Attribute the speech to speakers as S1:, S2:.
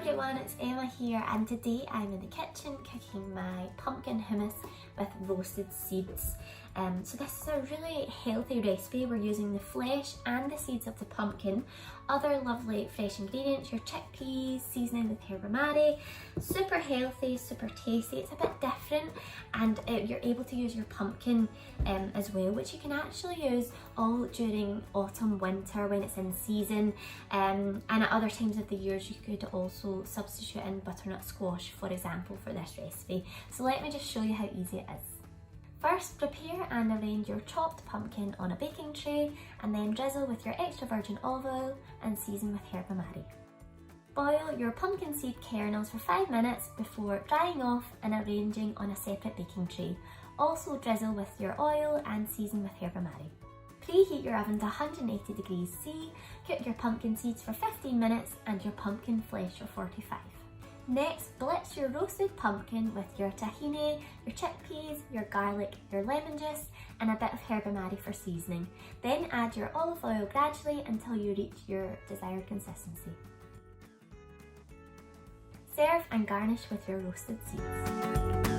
S1: everyone, it's Emma here, and today I'm in the kitchen cooking my pumpkin hummus with roasted seeds. So this is a really healthy recipe. We're using the flesh and the seeds of the pumpkin, other lovely fresh ingredients, your chickpeas, seasoning with herbamare. Super healthy, super tasty. It's a bit different, and you're able to use your pumpkin as well, which you can actually use all during autumn, winter when it's in season, and at other times of the years you could also substitute in butternut squash, for example, for this recipe. So let me just show you how easy it is. First, prepare and arrange your chopped pumpkin on a baking tray, and then drizzle with your extra virgin olive oil and season with herbamare. Boil your pumpkin seed kernels for 5 minutes before drying off and arranging on a separate baking tray. Also drizzle with your oil and season with herbamare. Preheat your oven to 180 degrees C, cook your pumpkin seeds for 15 minutes and your pumpkin flesh for 45. Next, blitz your roasted pumpkin with your tahini, your chickpeas, your garlic, your lemon juice and a bit of herbamare for seasoning. Then add your olive oil gradually until you reach your desired consistency. Serve and garnish with your roasted seeds.